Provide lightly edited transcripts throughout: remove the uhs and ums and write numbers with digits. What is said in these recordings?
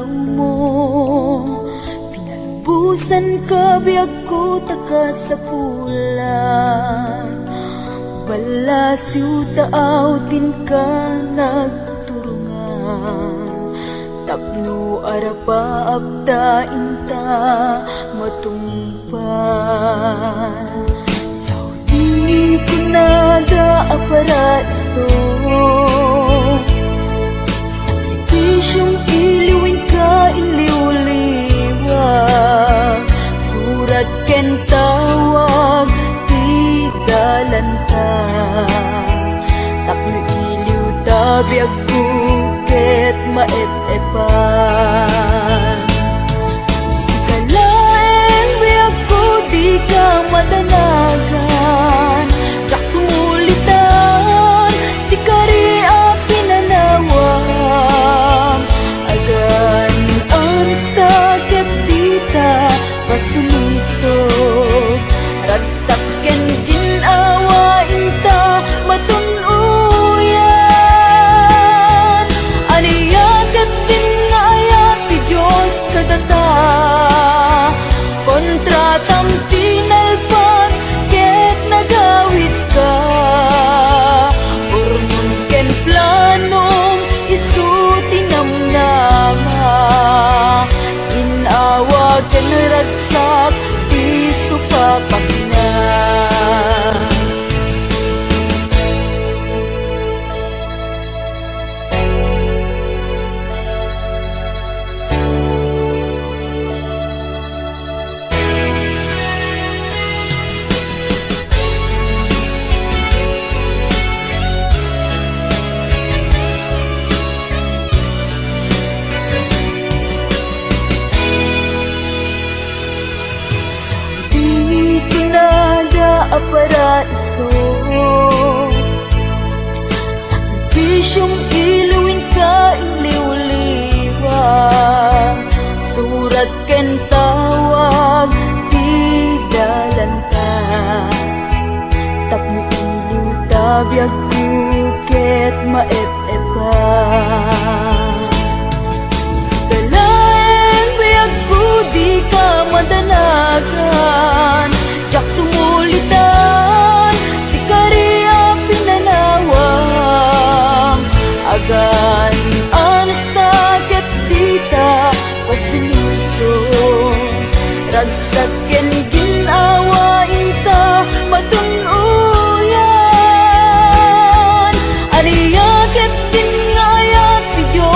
adlaw mo. Pinalubusan ka biyag ko taka sa pula. Balasiw taaw din ka nagturungan. Tapno arapa abda inta matumpan. Saudi pinada a paraiso. Sakripisyong iliwin ka iliw-liwag. Surat ken tawag di dalanta. Tapno iliw tabi agbuket maep-epan. Sikalaeng biyag ko di ka matanagan. Tsak tumulitan di ka ri a pinanawang. Agan ansta ket dita pasulisog. Ragsak ken ginawa inta matunuyan. Aniyagat din nga ayat ti Diyos kadata. Kontratam tinalpas ket nagawid ka. Urmon ken planong isu tinamnama. Ginawa ken ragsak di supapak na. A paraiso. Sakripisyong iluwin ka iliw-liwag. Surat ken tawag di dalanta. Tapno iliw tabi agbuket maep-epan. Sikalaeng biyag ko di ka madanagan. Jak tumulitan di ka ri a pinanawang. Agan anasta ket dita pasilusong. Ragsak ken ginawa inta matunuyan. Aniya ket din nga ayat ti Diyos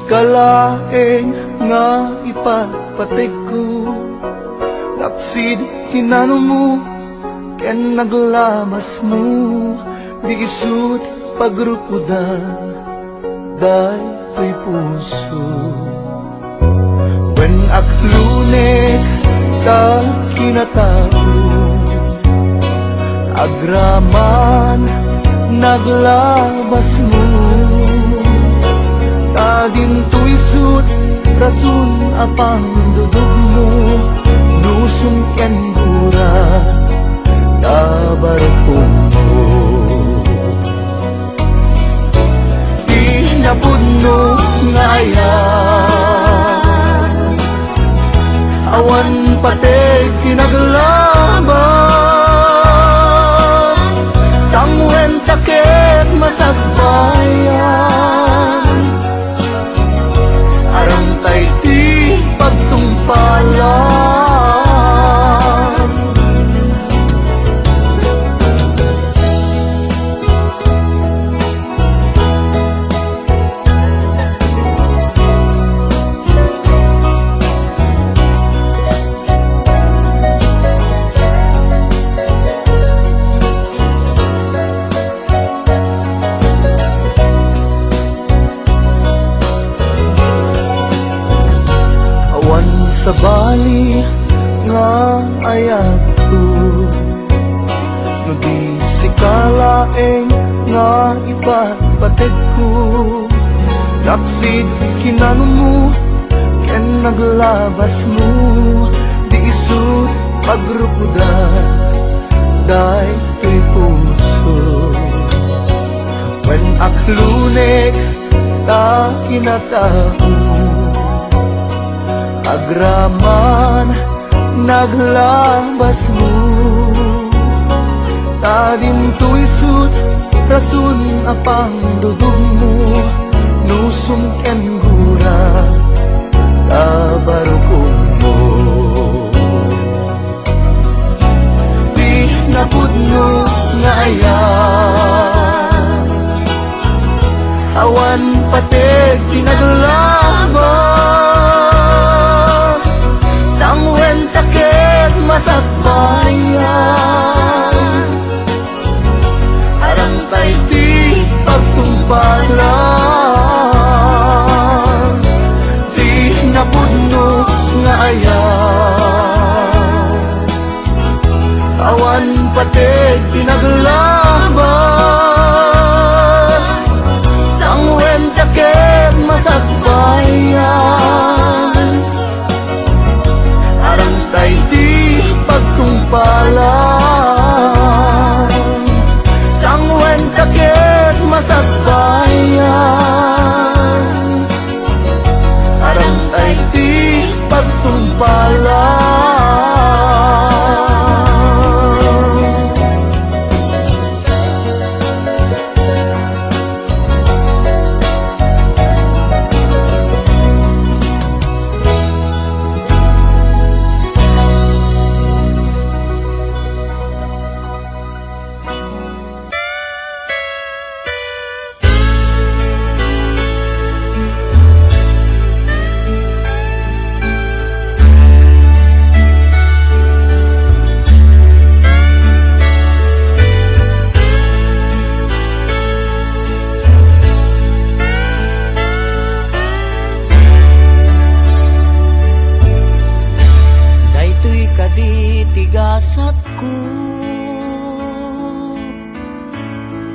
kalaeng nga ipapatay ko. Laksid kinano mo, ken naglamas mo, di isut pagrukuda, day to'y puso. When aklunek ta kinatao, agraman naglabas mo, tagin to'y sut rason apang dudog mo, nusong ken gura tabarpong mo. Napudno ngayon, awan patay kinaglabas, sangwen takit masagbayan, arang tay ti pagtungpalan. Sa bali nga ayat ko, no di si kalaeng nga ipapatid ko. Laksid kinano mo, ken naglabas mo, di isut pagrukuda, day to'y puso. When aklunek ta kinatao, agraman naglabas mo, tadin to'y sut rason apang dudog mo, nusong ken gura tabarukong mo. Di napudno nga ayan, awan pateg kinaglabas, sangwen takit masakbayan, arang tay di pagtumpalan. Di napudno nga ayan, awan pateg kinaglabas, sangwen takit masakbayan, arang tay di pagtungpalan. Sangwen takit masakbayan, arang tay di pagtungpalan. Tigasat ko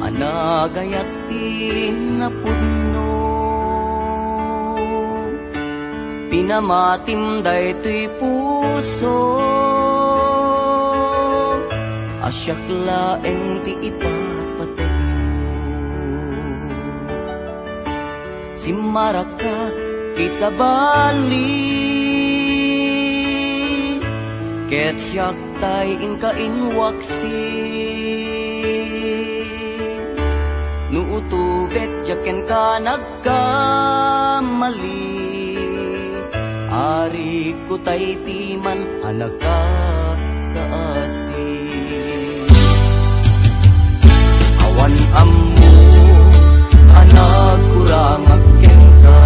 anagayat tinapudno, pinamatim daytoy puso, asyak laeng ti ipapatid simaraka kisabali, ket siyak tay inkainwaksi, nuutubet jaken ka nagkamali, ari ko tay timan anaka kaasi. Awan ammo anag kurang agken ka,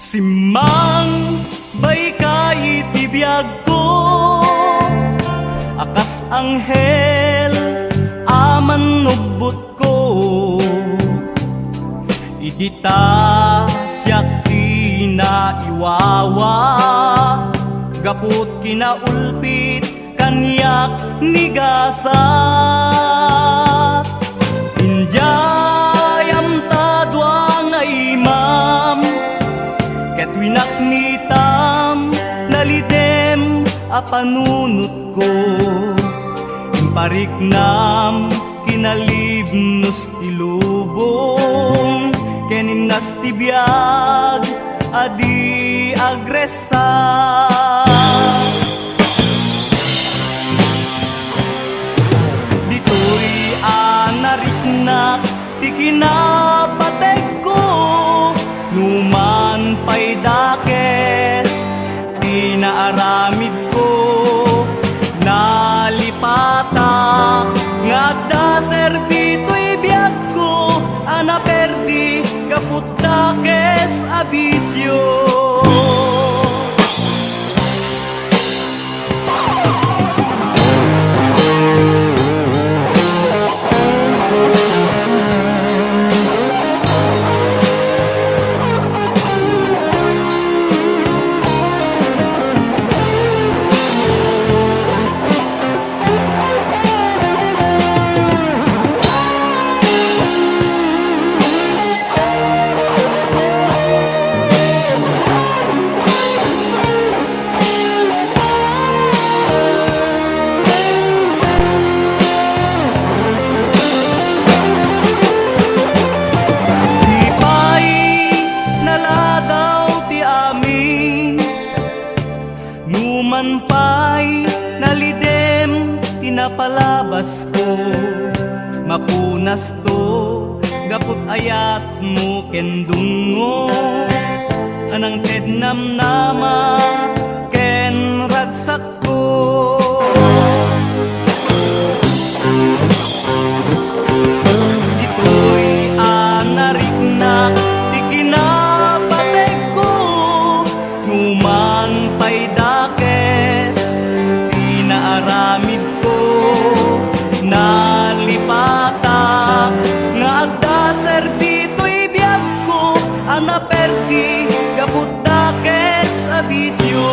Simang bay kay tibiyag ko, akas anghel aman nugbut ko, idita siyak tinaiwawa, gaput kinaulpit kanyak nigasat. Injayam tadwa nga imam, ket winaknitam nalidem a panunot ko, impariknam kinalibnos tilubong, keninnas tibiyag adi agresat. Dito'y anariknak ti kinapateg ko, numan pa'y dakes ti naaramid ko, nalipata ngada serbito'y biyag ko, anaperdi kaput dakes abisyo. Numan pa'y nalidem tinapalabas ko, mapunas to gaput ayat mo kendungo, anang tednam nama ken ragsak ko. Dito'y anariknak ti kinapateg ko, numan pa'y dakes ti naaramid ko, nalipata nga agda serbito'y biyag ko, anaperdi kaput dakes abisyo.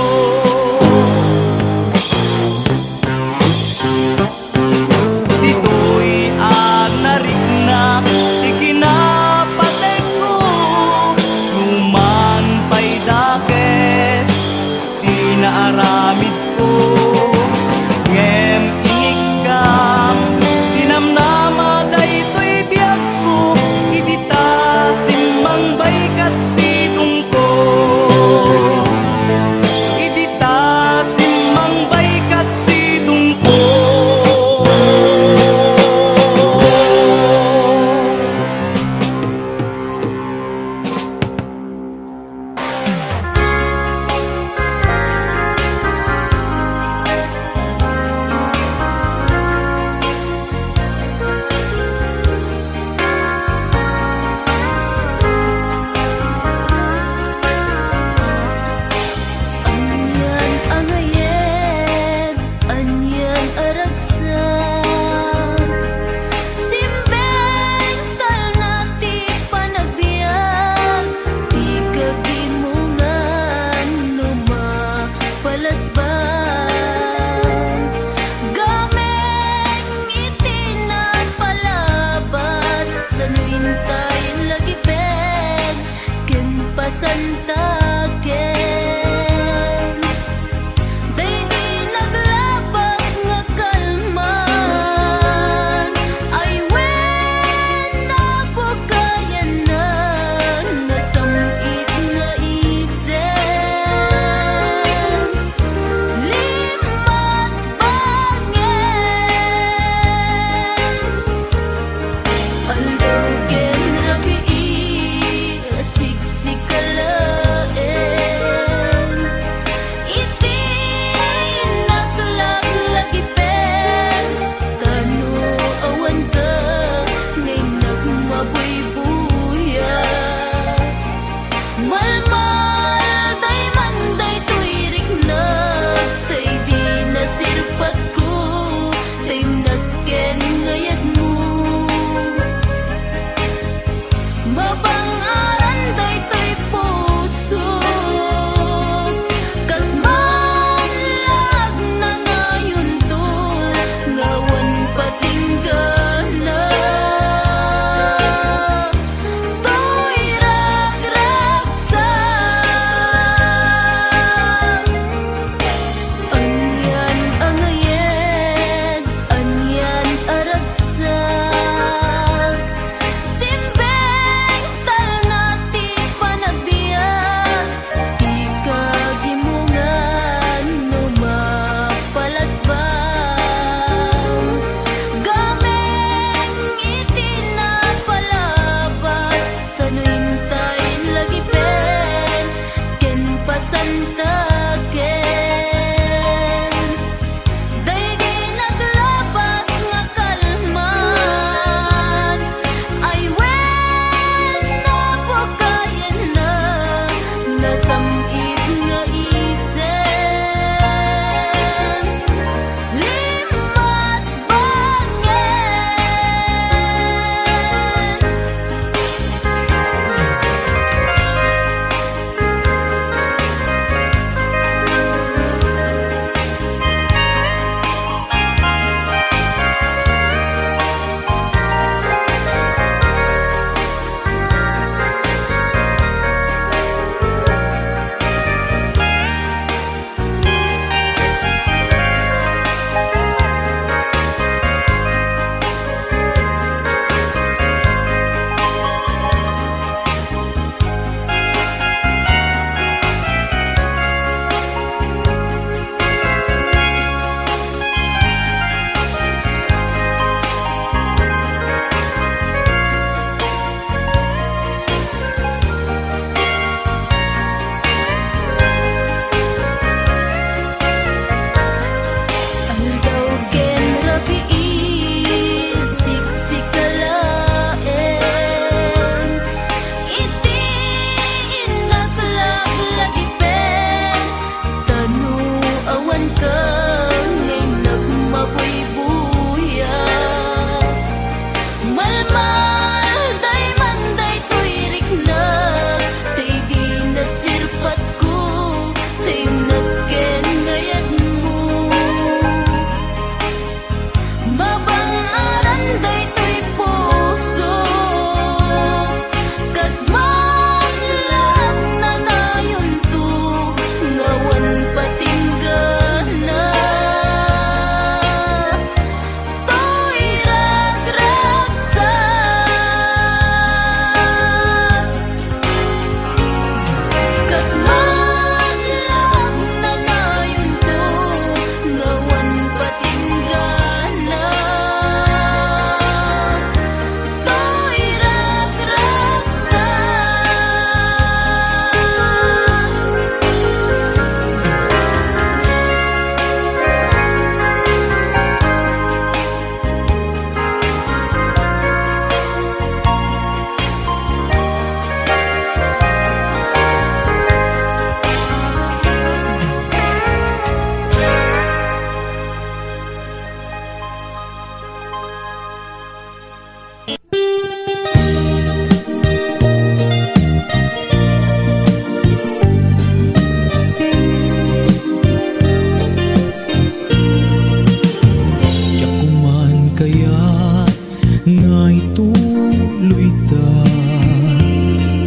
Ngay tuloy ta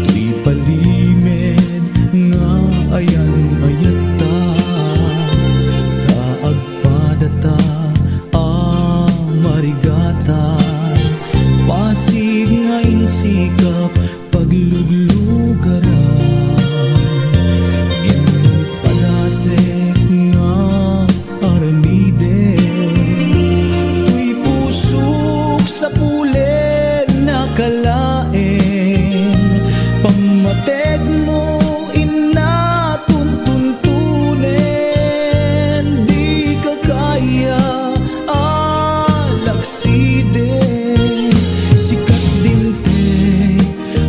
tuy palimed nga ayan ayat ta kaagpadata marigatan pasig nga insikap pagluglugaran panasek nga aramide tuy pusok sa pulen na kalaen pamated mo inatuntuntunen di ka kaya alaksiden sikat dinte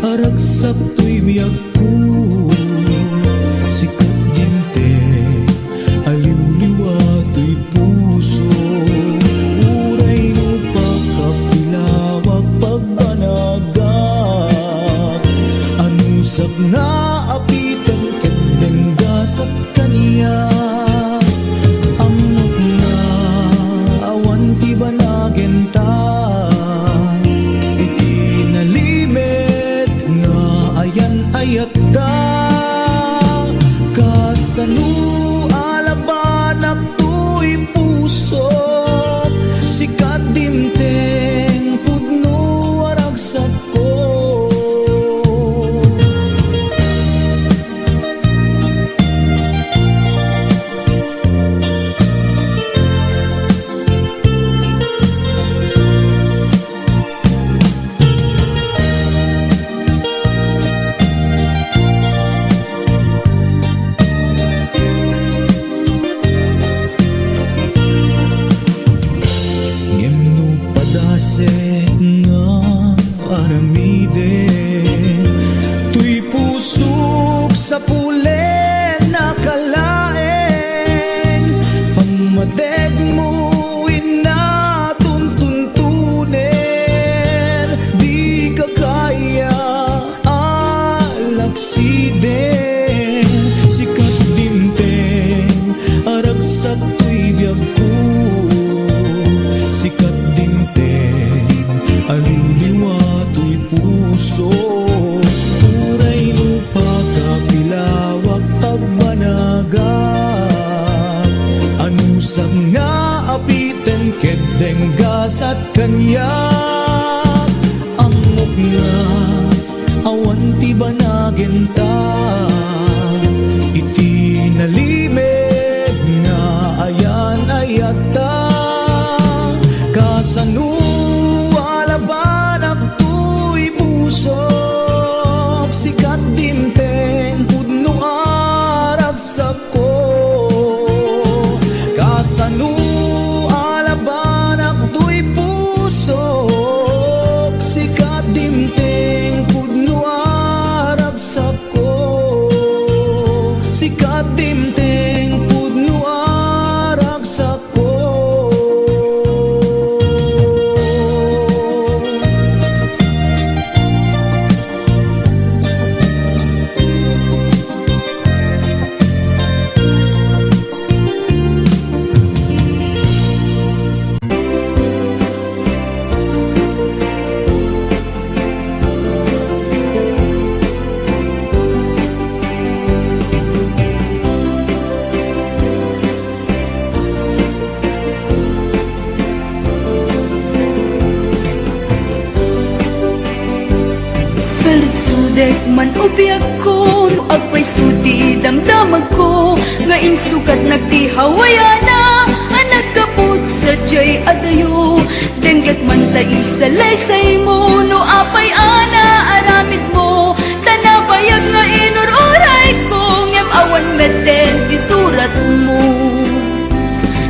aragsak tuy biyag ko sikat dinte aliw-liwa tuy puso uray no pakapilawag pagbanagak anusap nga apitan kadenggasat kaniya amok na awan ti banagenta iti nalimet nga ayan ayat ta kasano alabanak tuy puso sikat dimteng pudno aragsak ko Ngem padasek nga aramide tuy pusok sa pulen na kalaeng pagmateg mo inatuntuntunen di ka kaya alaksiden sikat dimteng aragsak tuy biyag ko sikat dinteng aliw-liwa tuy puso uray no pakapilawak pagbanagak anusap nga apiten kedenggasat kanya amok nga awan ti banagenta iti nalimed nga ayan ayata kasano alabanak tuy pusok sikat dinteng pudno aragsak ko kasano alabanak tuy pusok sikat dinteng pudno aragsak ko sikat dinteng pudno aragsak ko. Saludsudek man ubiag ko no agpay sudi damdamag ko nga insukat nagtihawayana ang nagkaput sa jay adayo dengget man ta isalaysay mo no apay ana aramid mo tanabayag nga inururay ko ngem awan meten isurat mo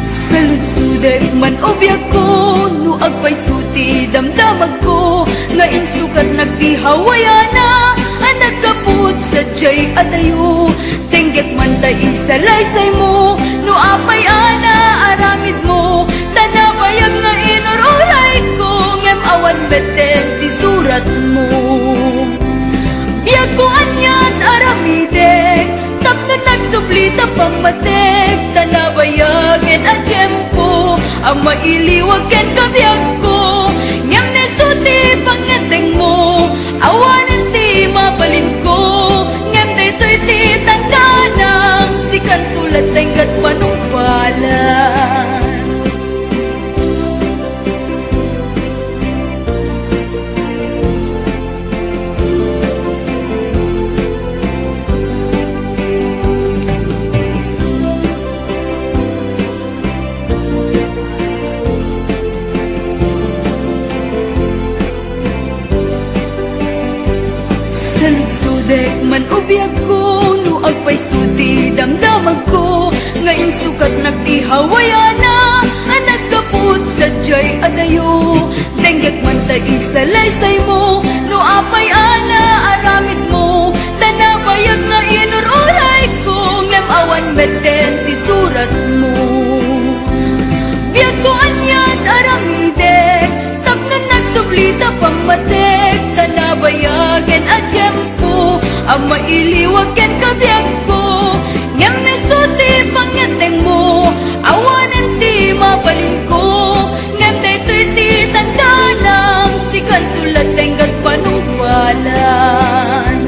saludsudek man ubiag ko no agpay sudi damdamag ko nga insukat nagtihawayana ang nagkaput sa jay adayo tengget man ta isalaysay mo no apay ana aramid mo tanabayag nga inururay ko ngem awan beten ti surat mo biyag ko anyan aramidek tapno nagsuplita pamatek tanabayagin a tiyempo ang mailiwag ken kabiyag ko ngem nesud tulad tenggat panungpalan. Sa lugsudek man ubiyag ko, no agpay suti damdamag ko, nga insukat nagtihawayana, ang nagkaput sa jay adayo. Denggak man ta isalaysay mo, no apay ana aramid mo, tanabayag nga inururay ko, ngem awan meten ti surat mo. Biyag ko anyan aramidek, tapnon nagsublita pang matek, tanabayagan at tiyempo, ang mailiwag ken kabiyag ko, ngem nesuti pangyateng mo, awanan ti mabalin ko, ngem daytoy ti tandanang, sikan tulad tenggat panungpalan.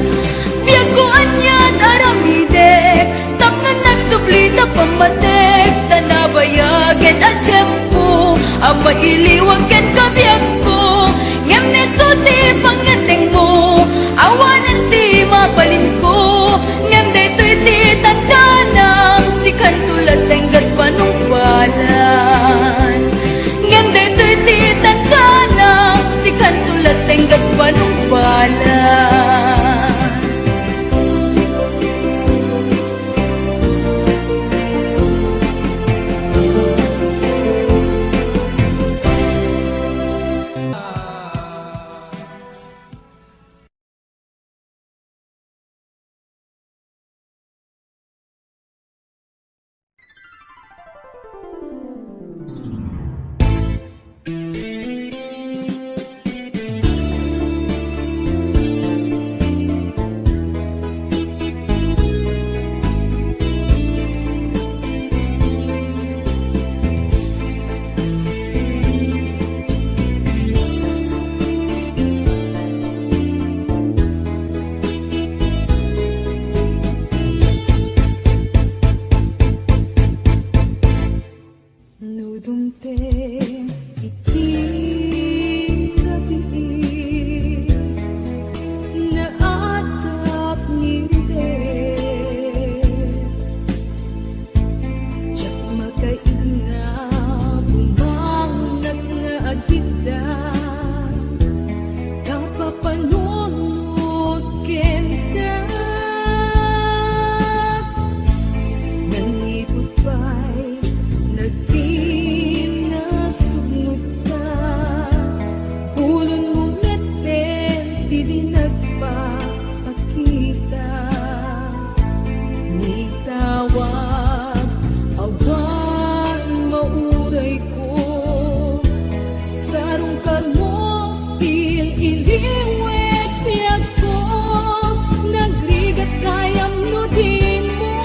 Biyag ko anyan aramidek, tapnon nagsublita pang matek, tanabayagan at tiyempo, ang mailiwag ken kabiyag ko, ngem nesuti pangyateng mo, awanan ti mabalin ko, ngem daytoy ti tandanang, sikan tulad tenggat panungpalan. Ngem daytoy ti tandanang, sikan tulad tenggat panungpalan. Nudumten iti gabi na atap nginde, tiyak makaina bumangnag nga agita, kapapanunod kenta, nangipot pa'y nagpinasugnod ka, ulon mo meten, di nagpapakita, ni tawag, awan mauray ko, sarong kalmo, il-iliwet tiyag ko, nagrigat kayam no di mo,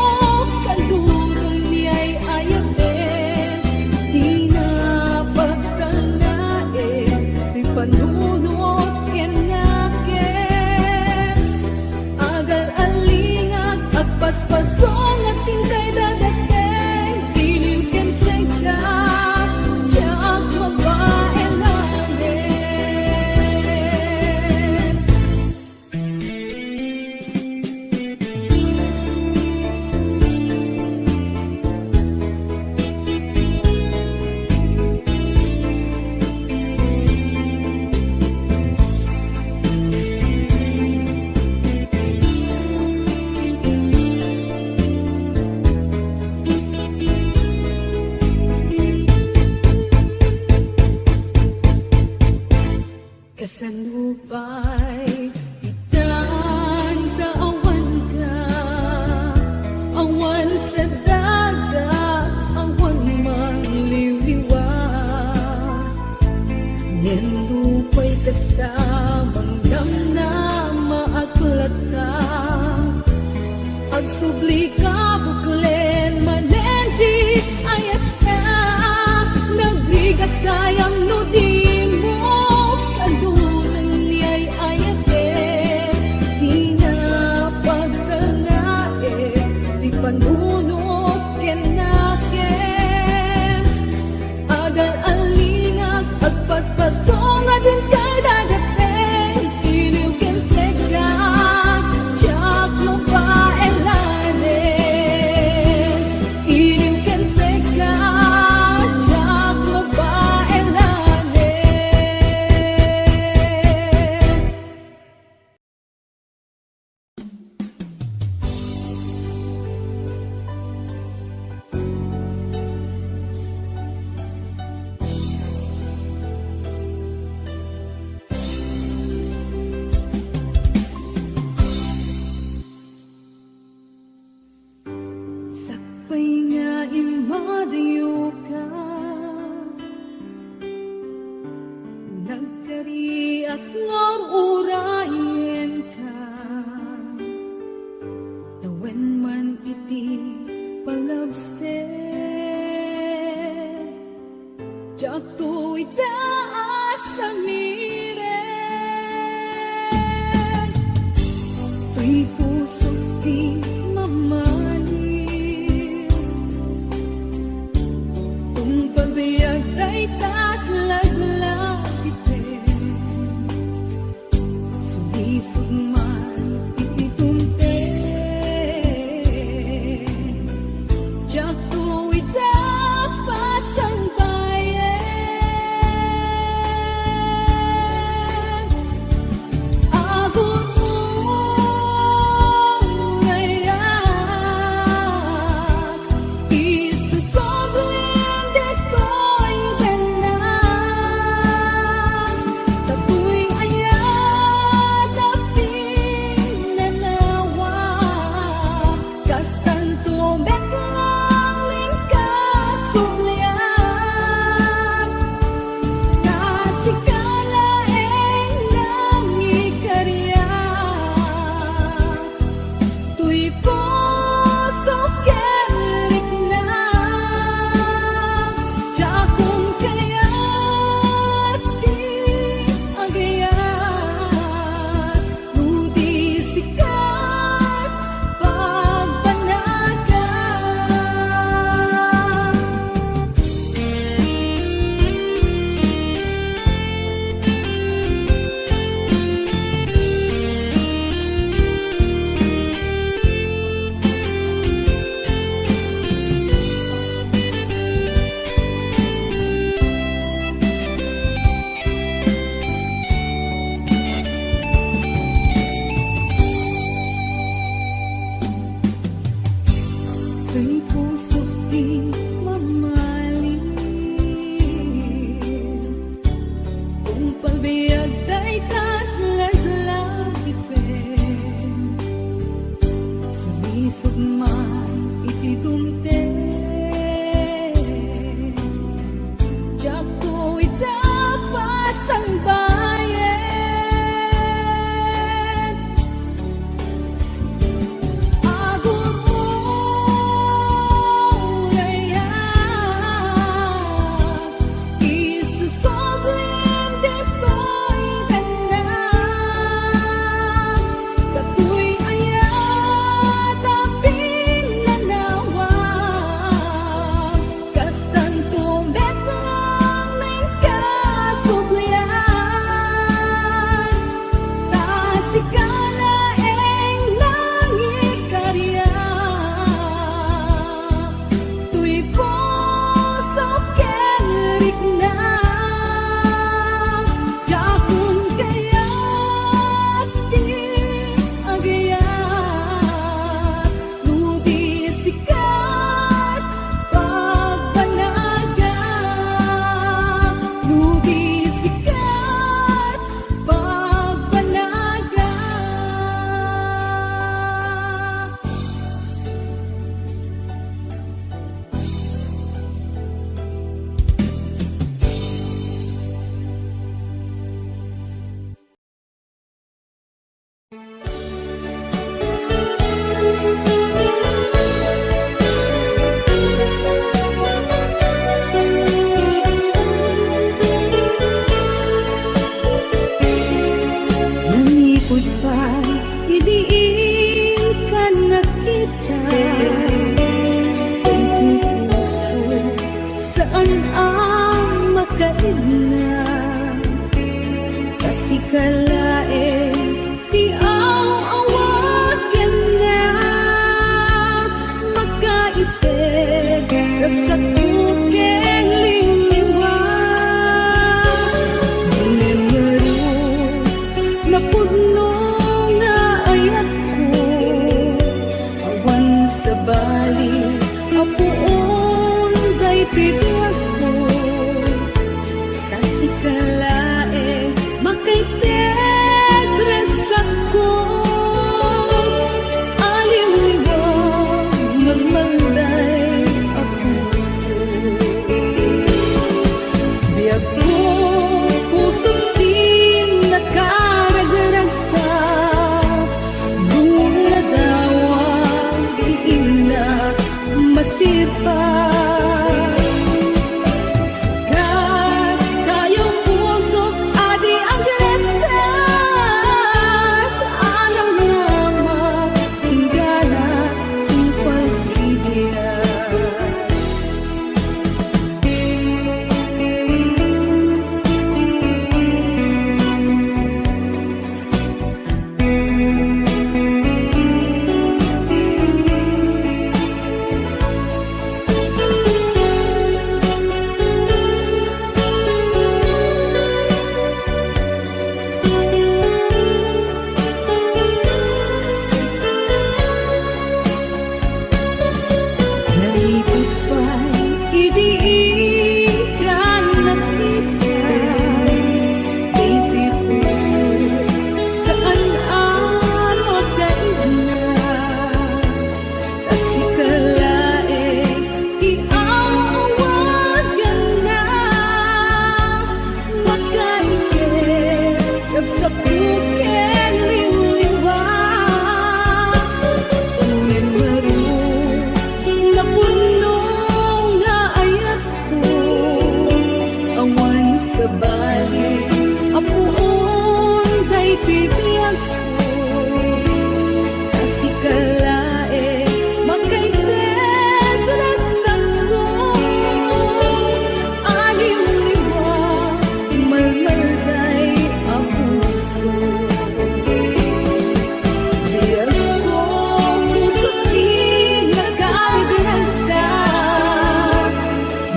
kalurong niya'y ayaben, di na pagtalain, di panunod kenaken, agal alingag at paspasong at tingkay dadateng, dilim ken sengka, tiyak mabaelanen. Kasanubay, itan kaawan ka, awan sa dagat, awan mangliwliwat, nindupay kasta, manggam na maaklat ka, agsubli ka buklen, manendi ayat ka, nagrigat kayang nudi mo, kalunan niya'y ayaten, di na pagtalain, di panunod tiyak ngor urayan ka. Tawen man iti palabsen, jak to'y taas sa miren. To'y puso ti mamalim, kung pabiyag ay tatlaglagitin, sulisog man ititumten, jak to'y tapasang bayan. Ahon mo ngayon, isusoblin dito'y tanan. Tato'y ayat na pinanawa, kastan tumek lang lingkasublian. Kasikalaeng nangikarya, tuy puso kerik na, jakong kayat di agayat, nudi sikat pagbanagan. Kay puso di mamalim, kung pabiyag ay tatlaglagitin, sumisog man ititumten, jak to'y tapasang bayan. Ahon mo ngayon, isusoblin dito'y tanan. Tato'y ayat na pinanawa, kastan tumek lang lingkasublian. Kasikalaeng nangikarya, tuy puso kerik na, jakong kayat di agayat, nudi sikat pagbanagan, nudi sikat pagbanagan. Manikod pa, idiin ka na kita. Ito puso, saan ang makaina? Kasikalaeng di awaken na, makaipeg ragsak tukeng liliwan. Nangyaro na pudno nga ayat ko, awan sa bali, apuon day tibiyag ko. Kasikalae, makaipeg Apuon day tibiyag ko kasi kalae magkaitet ragsangko anim lima malmalday ang puso biyag ko puso di nagkagansa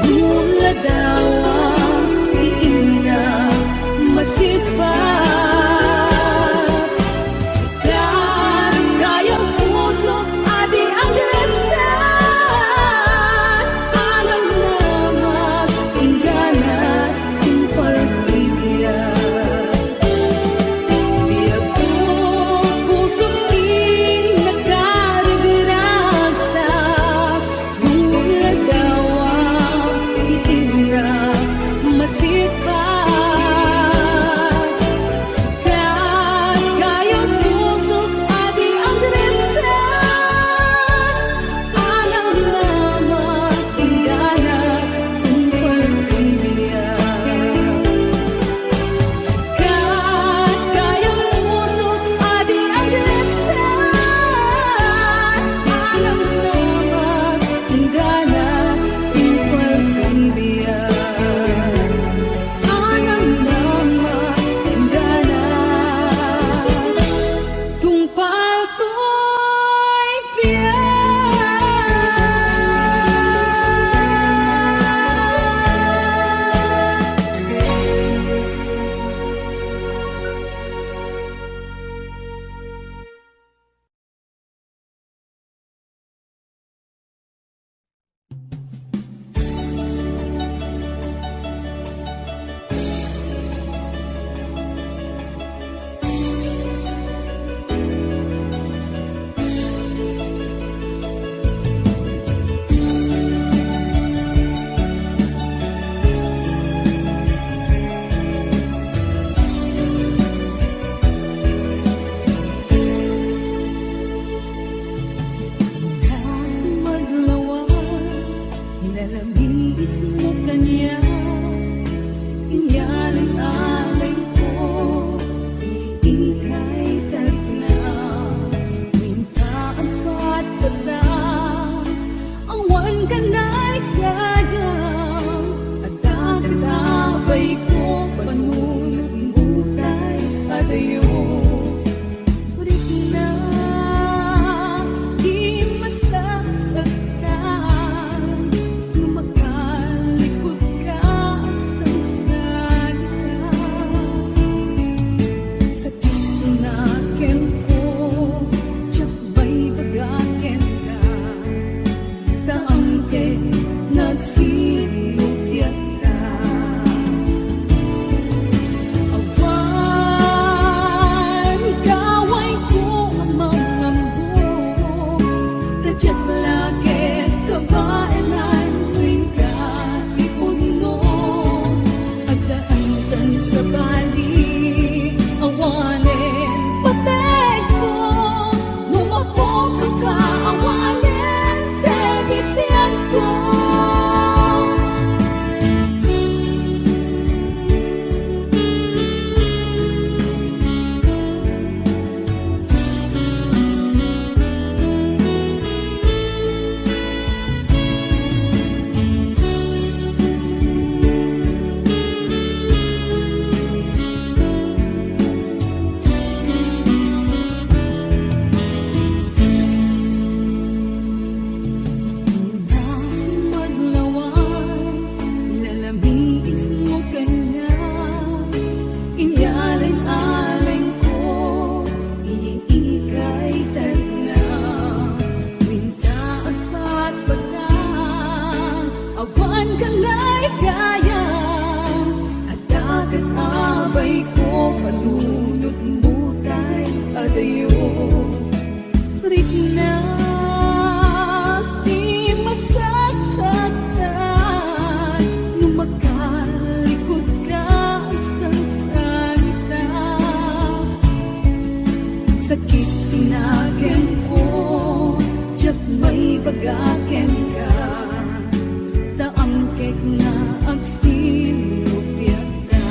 mula daw ang iina masipag Sikat kayang puso adi ang resan alam na magingganat yung pag-ibig Biyag ko puso di nagkaragiragsak mula daw ang iina masipag Sikat kayang puso adi ang resan alam na magingganat yung pag-ibig Sikat kayang puso adi ang resan alam na magingganat yung pag-ibig alam na magingganat tungpal to'y maglawan Nilalabis mo kanya Inyaling-aling ko Iikay tarik na Minta ang patpata Awan ka na'y kayang At dapat-abay ko Panunod butay at ayo Ulit na di masasaktan Lumakalikod ka sa salita Sakit na ken ko Tiyak ba'y bagaken ka Taang ke nagsinugyan ka Awan kaway ko ang mangambo Radyat lakit kabailan tuwing ka ipuno At daantan sa bali awanin patay ko Lumakok ka awanin sa bibig ko maglawan Nilalabis mo kanya Inyaling-aling ko Iikay tarik na Minta at patpata Awan ka na'y kayang At dagat-abay ko Panunod butay at ayo Rit na di masasaktan Lumakalikod ka sa salita Sakit tinagen ko Tiyak may bagaken ka Taang kek na agsinupyat ka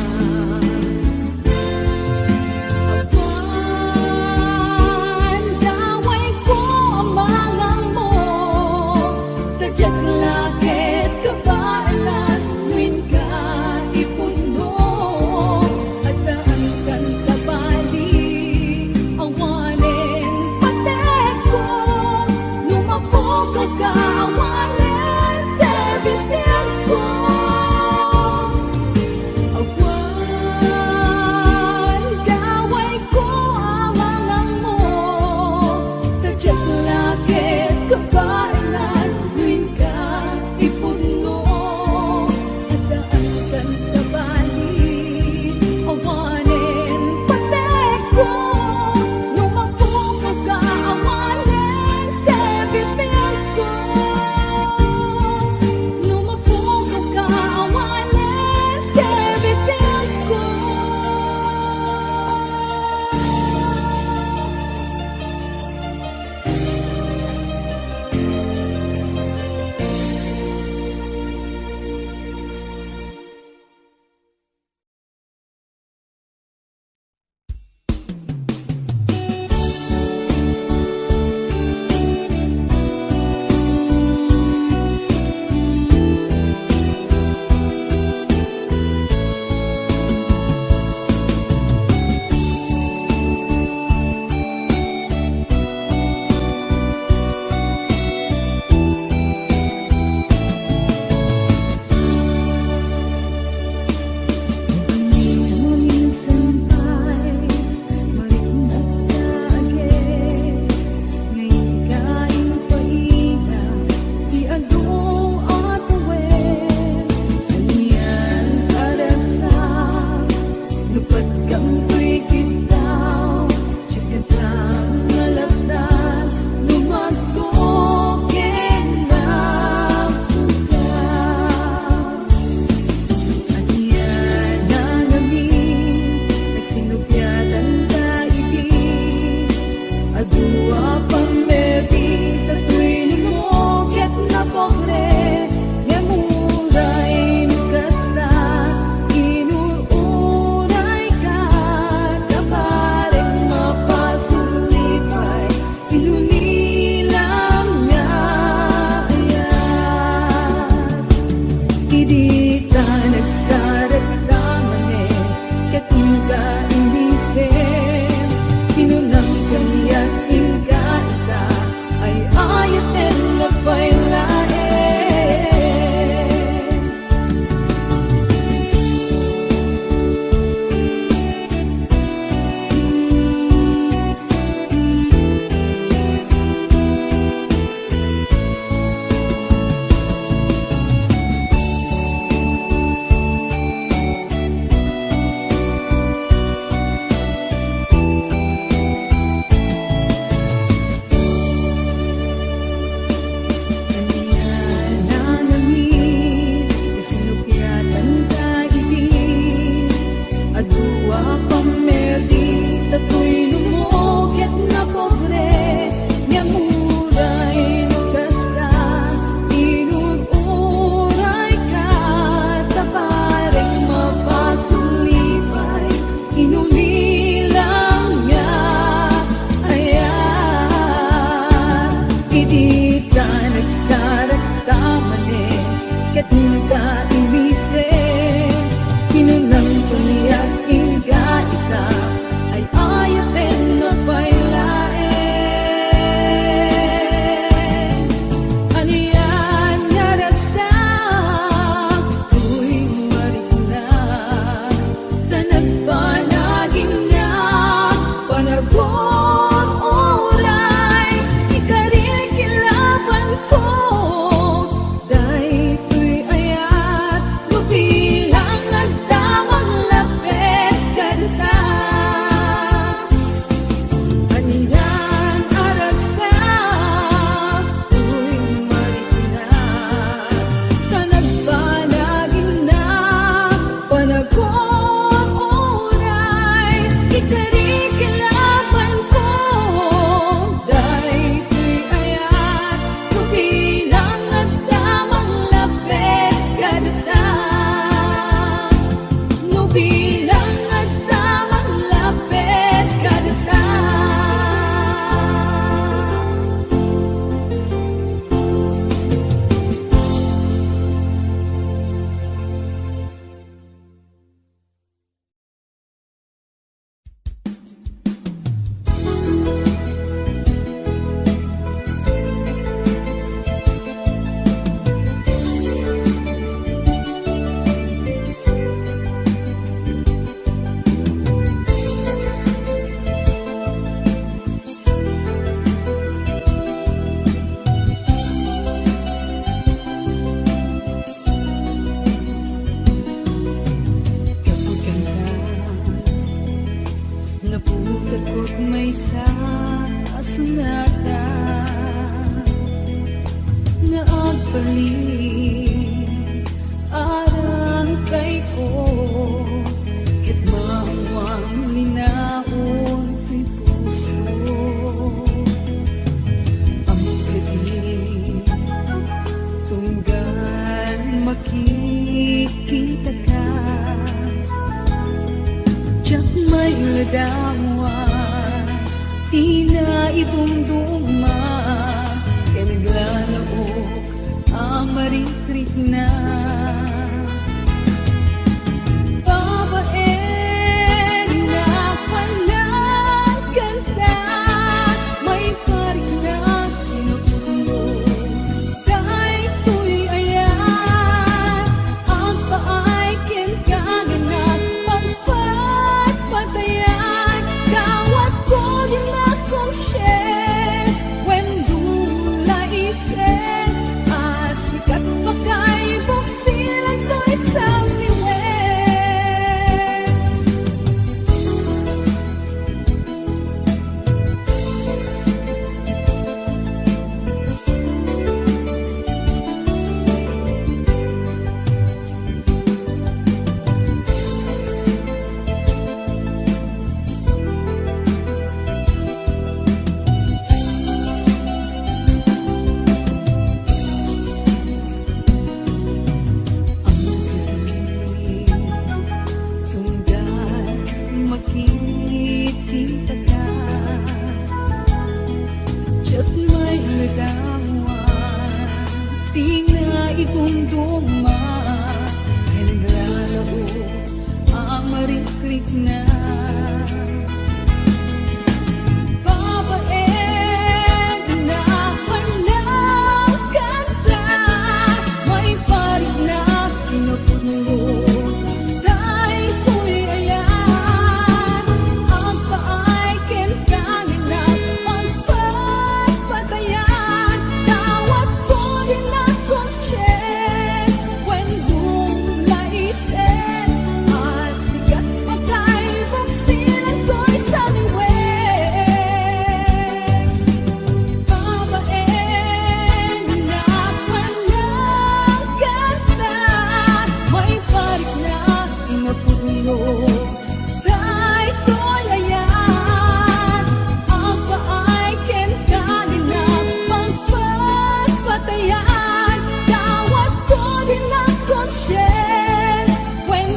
Kang tu'y kitaw, tsikatang nalagdan, lumagtoken na pugaw. Aniya na namin, nagsinupyatan taibig, adua pang mebi, tatu'y lumokit na pokre, yamuray nukasta, inururay ka, tapareng mapasulipay, inunilang niya ayan. Hindi ka nagsaragdaman ket inga inisip, sinunang kaniyak inga ita, ay ayaten na pailain. Hindi ka nagsaragdaman ket inga inisip, sinunang kaniyak inga ita, ay ayaten na pailain. Aniyan nga ragsak, tuwing marikna, tanagpanagin na panagon oray, ikarin kilaban ko, dahil tuy ayat, lupilang nagdamang lapit kadta. Aniyan aragsak, tuwing marikna, tanagpanagin na panagon oray, ikarin kilaban ko, dahil tuy ayat, lupilang nagdamang lapit kadta. Lupilang nagdamang lapit kadta. Kapag ganda, naputak ko't may sa asunata, na agpaling arang kay ko, ket mawang linaon ko'y puso. Ang gabi, tunggal makikita ka, tiyak may ladawa, di na idumduma, kaya naglalaok ang maritrik na. Babae na palang kanta, may paring na kinukulo, dahil tuy ayan, ang paay kinkaganat, pagpatpatayan, kawat ko din akong share, when dula isen, asikat pa kay buksilan ko. kita ka. Diya't may nagawan, di na itunduma, ay naglalaro ang marikrik na. Babaeng na walang ganda, may parig na pinupuno. Dahil ko'y ayan, ang paay kentangin na pagpapatayan. Tawag ko din akong check, when laisen. Sikat magkaibang silang ko'y sa liwet. Babaeng na walang ganda, may parik na inapuno. Dahil ko'y ayan, ang paay kentangin na pagpapatayan. Tawag ko din akong check, when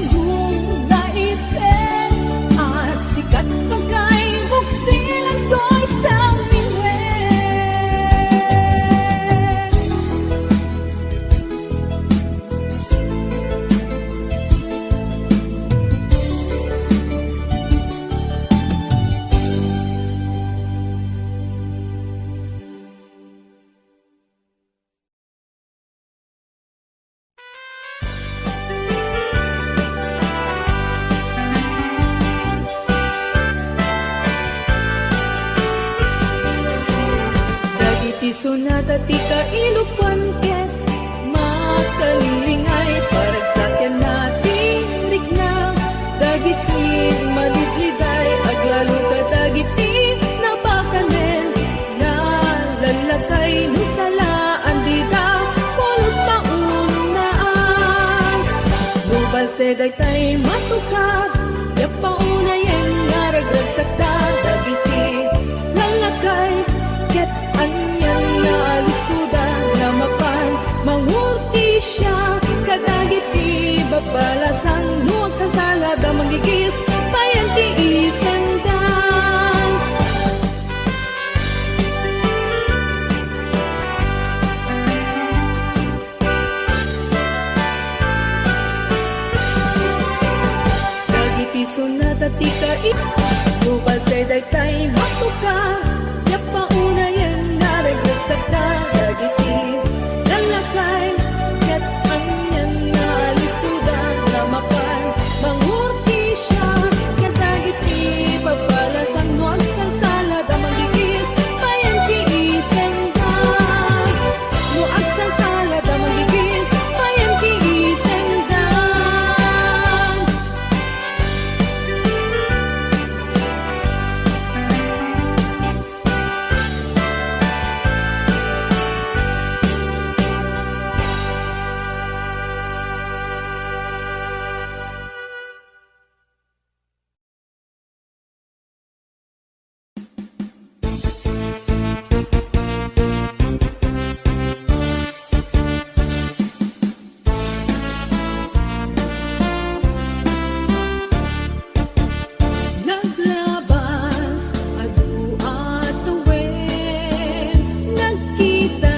laisen. Sikat magkaibang silang ko'y sa liwet. Dagiti sonata ti kailupan ket makalilingay, parag sakyan natin ligna. Dagiti malibliday, aglalo ka dagiti napakanen. Nalalakay no salaan dida, polos paunaan. Lubal seday tay matukad, yapaunayen nga ragragsak dagiti lalakay. Ket anyan nga alistuda na mapan mangurti siya, kadagiti babalasan nuag sa salada magigis bayan ti isendan. Dagiti sonata ti lubal seday tay matuka, yapaunayan nga ragragsak dagiti lalakay. Ket anyan nga alistuda na mapan mangurti siya, kadagiti babalasan mo ang salsalada magigis bayan ti isendan. Mo ang salsalada magigis bayan ti isendan. Naglabas adu at tuwen, nagkita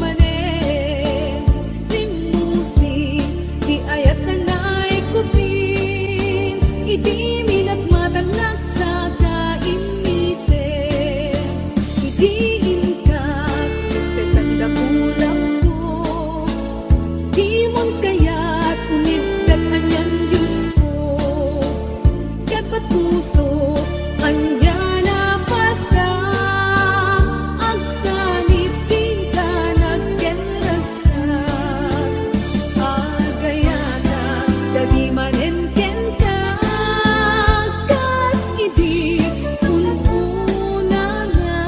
manen. Rimusi di ayat nanay kupin, idi minat matanak sa kainisen. Idiin ka, tetanda kulang ko, di mon kaya't unit kat anyan Diyos ko. Kat ba't puso anya na pata, agsanit di ka nagkenragsak. Agayana dadi manen kenta, kas idi ununa nga.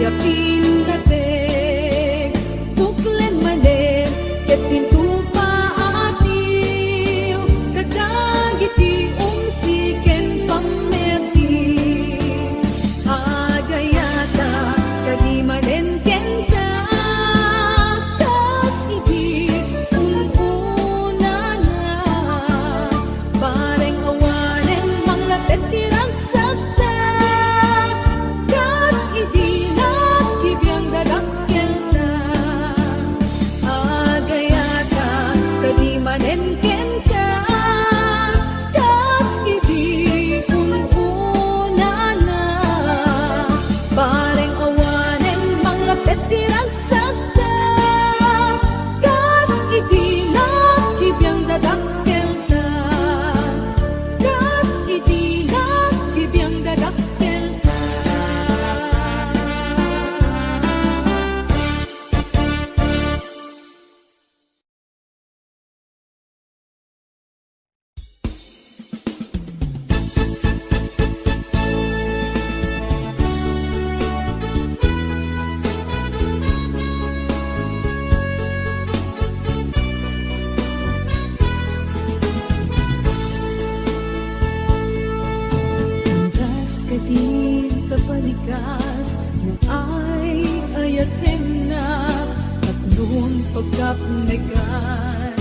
yapin natin, tuklen manen, ket pintu paatiw, kadagiti umsiken pameti. Agayata, kadimanen kenta, tas iti una na, bareng awanen manglapet tirang sakta, kas iti nakibiyang dadakkel na. Agayata, kadimanen kenta, tas iti una na, bareng awanen manglapet tirang sakta, kas iti nakibiyang dadakkel na, kas iti nakibiyang dadakkel na. Landas kating kapalikas na ay ayaten na at noon pagkapnekan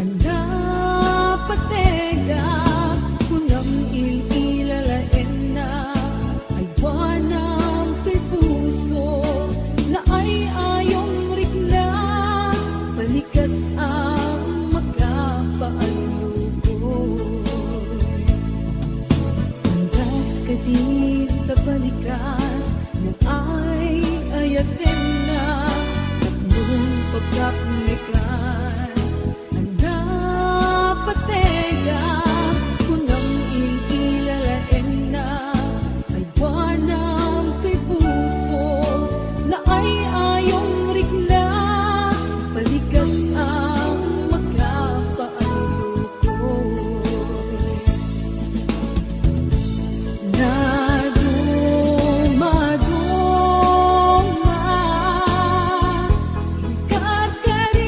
anda patega kunam ililalaen na ay wanang to'y puso na ay ayong rikna palikas ang magkapaalukoy. Landas kating tapalikas na ay ayaten na at noon pagkapnekan anda patega kunang ililalaen na ay wanang to'y puso na ay ayong rikna palikas ang magkapaalukoy. Naduma-duma, karkari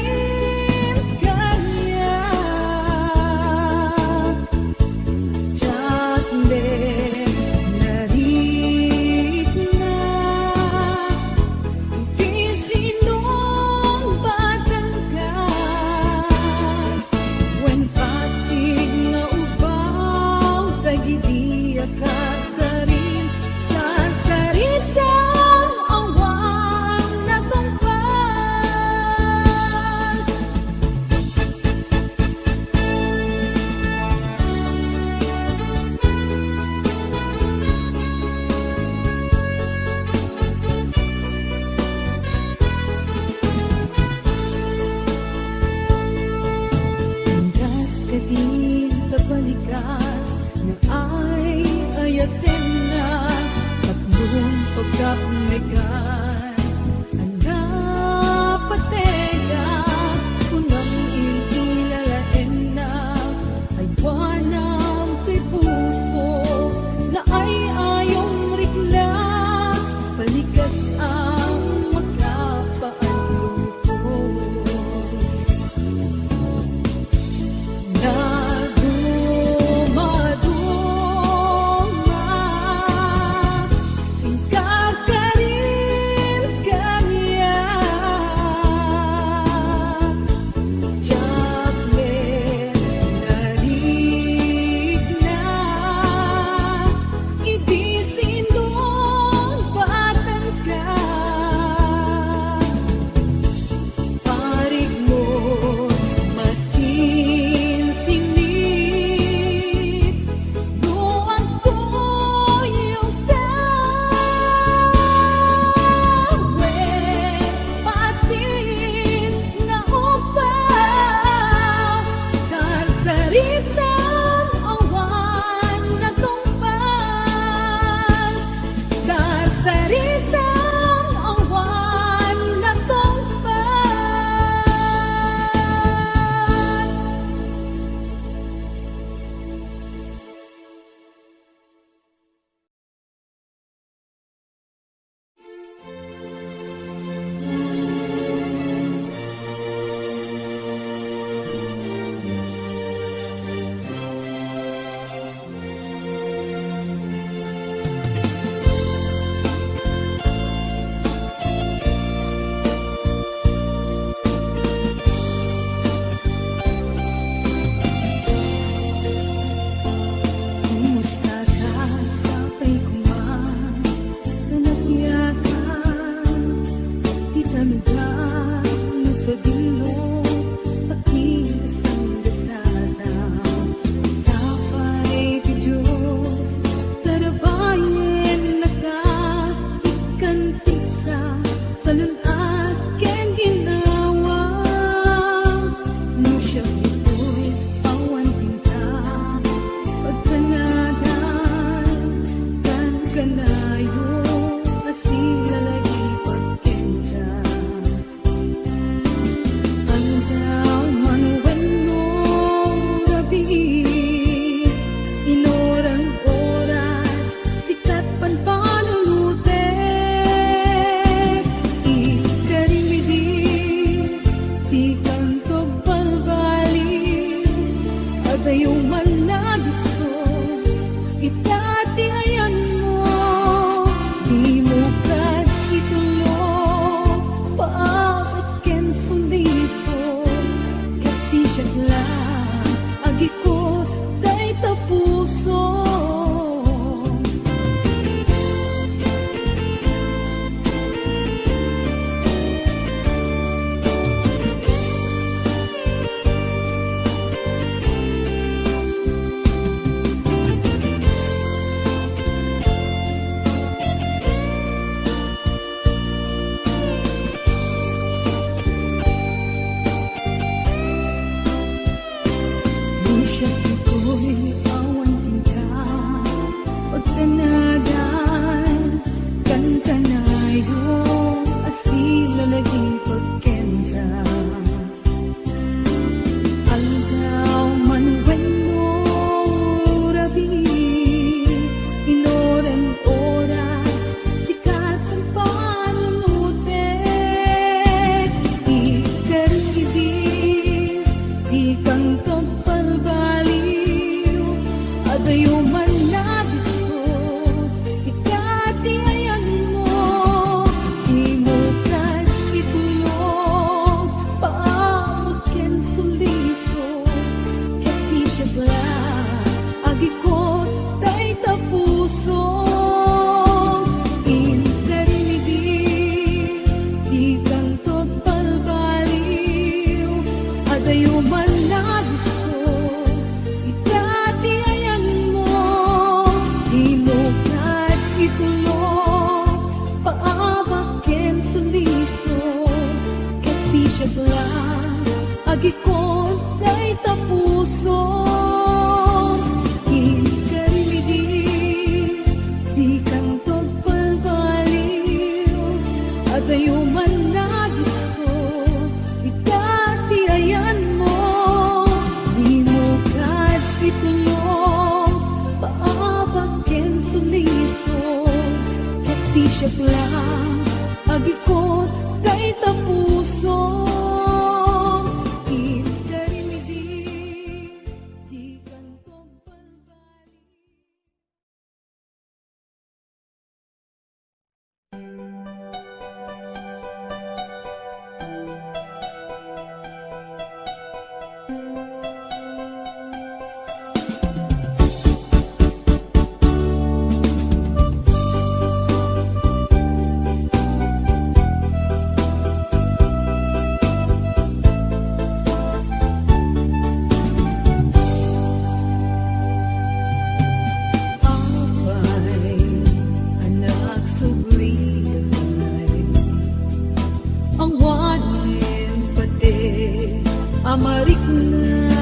salun at ken ginawa no siya ito'y awan pinta pagtanagan kan kanayo asila lagi pagkenda andaw manuwen mo gabi inorang oras sikat pan panulute ikarimidi ti kantog balbali adayo man na gusto itati ayan mo di mo kad itulo paabot ken sundiso kasi siya lang agi ko day tapuso di siya ito'y awan pinta pagtanagan kan kanayo asila laging pagkenda aldaw manuwen mo rabi inoran oras sikat ang panunute ikarigidi di kang balbaliw adayo man na gusto ikati ayan mo di mo kad itulong paamot ken suliso kasi siya lang agi ko tay tapuso inkarimidi di kang balbaliw adayo man na gusto itati ayan mo di mo kad itulong paabak ken suliso kasi siya lang agi ko day tapuso ikarimidi di kang balbaliw adayo man na gusto itati ayan mo di mo kad itulong paabak ken suliso kasi siya lang agi ko day tapuso ikarimidi di kang balbaliw Abay, anak subliday ang wanin pati amarik na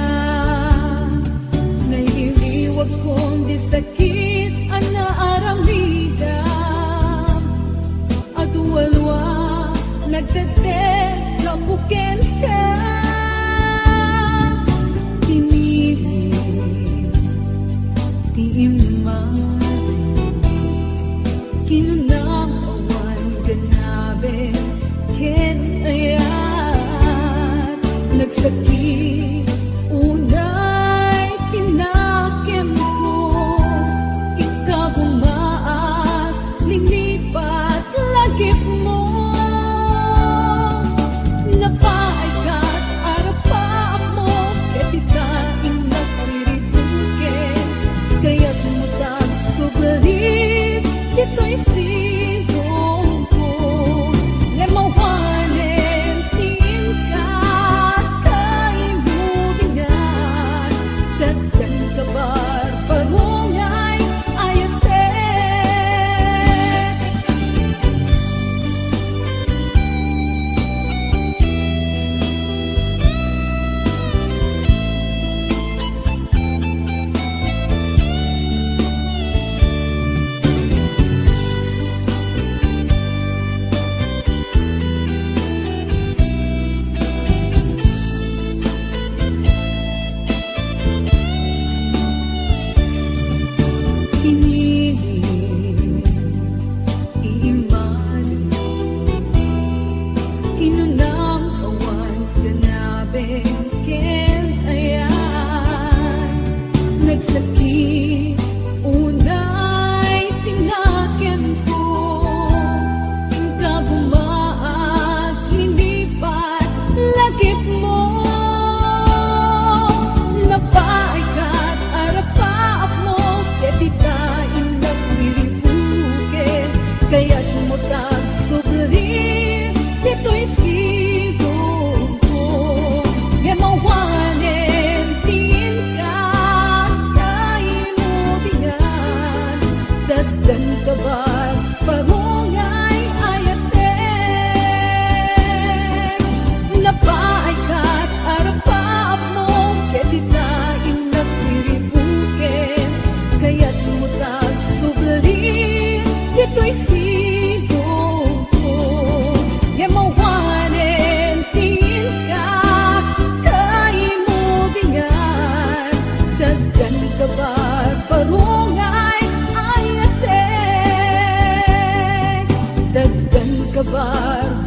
nahiliwag kong di sakit ana aramida aduwalwa nagtatet kapuken ka tinili ti imari kinunang awan ganabe ken ayat nagsakit unay kinakem ko ikaw gumaat linipat lagip mo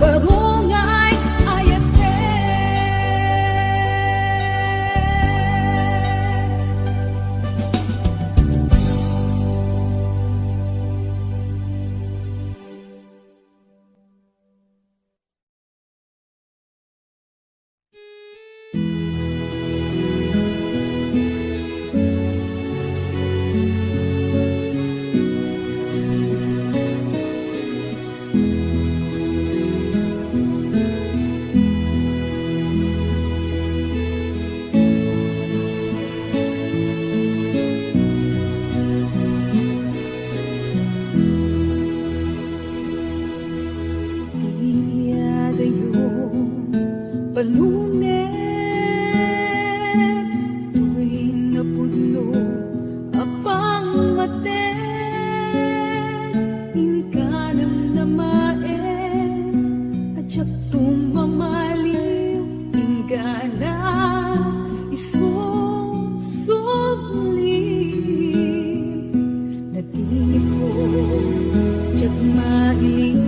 barungay ayate. Iyada yung palunet, tuwing napudno apang maten, inkanam na maen, at siyak tumamaliw, ingana isusublim, natingin ko, tiyak mailing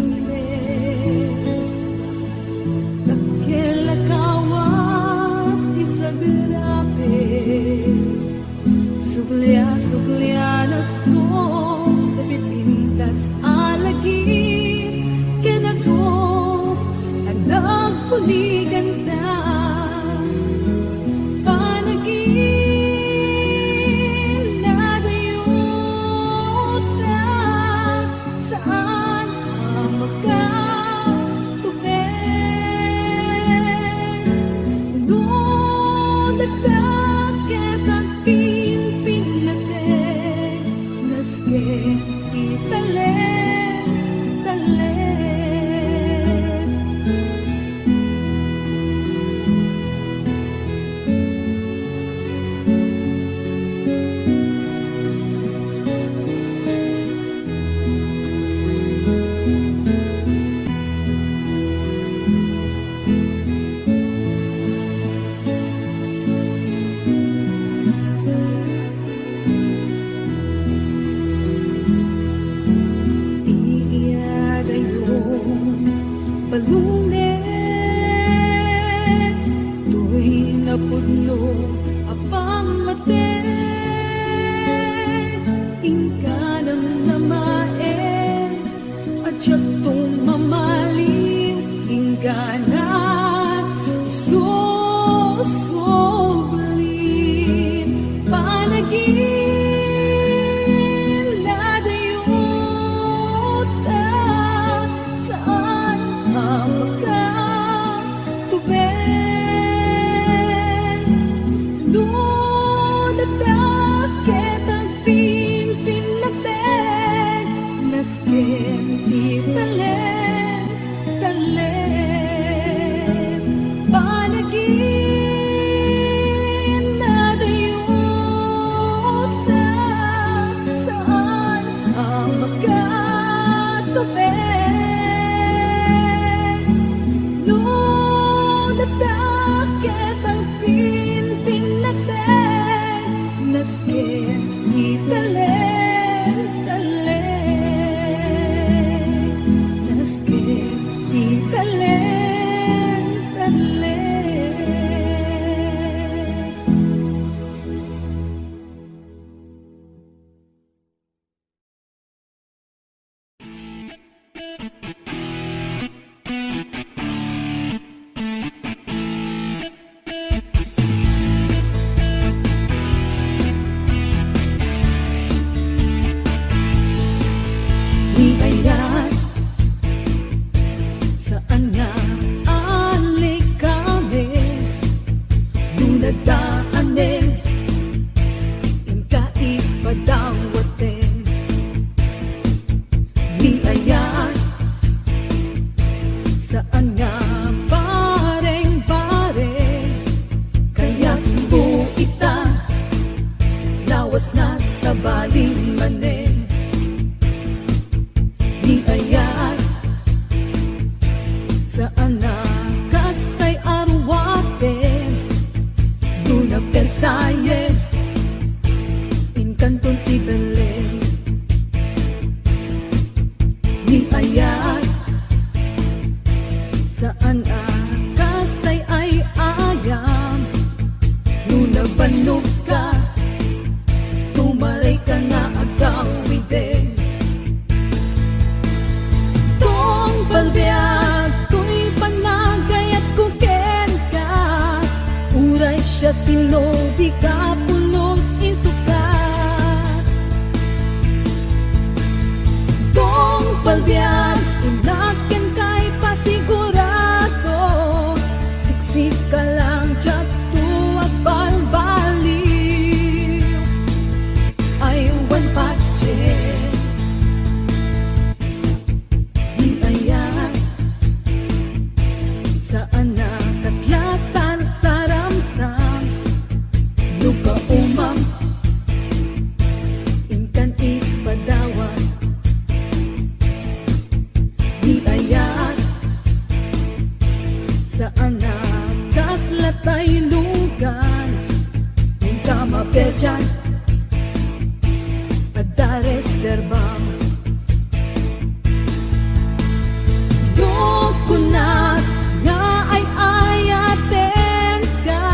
suglia na ko, napipintas alagi, kenako, andag kuligan na, panagin na dayuta, saan ka magkatubig, doon nagdakit ang palunet, tuwing napudno apang maten, inkanam na maen, at siyak tumamaliw, ingana isusublim, panagin Saan kastay ay ayam, nulabanog ka, tumaray ka nga agawidin. Tong palbiag, ko'y panagay at kuken ka, uray siya sinodi ka, pulos isukat. Tong palbiag, inakin kay pasigurado, siksik ka lang dyak tuwag balbaliw. Ay wan patchen, di ayan, saan na kaslasan saramsam, luka umam, inkan ipadawat. Di ayan, saan na kaslatay lugan, yung kama pedyan, ada reserbam. Dokunat nga ay ayaten ka,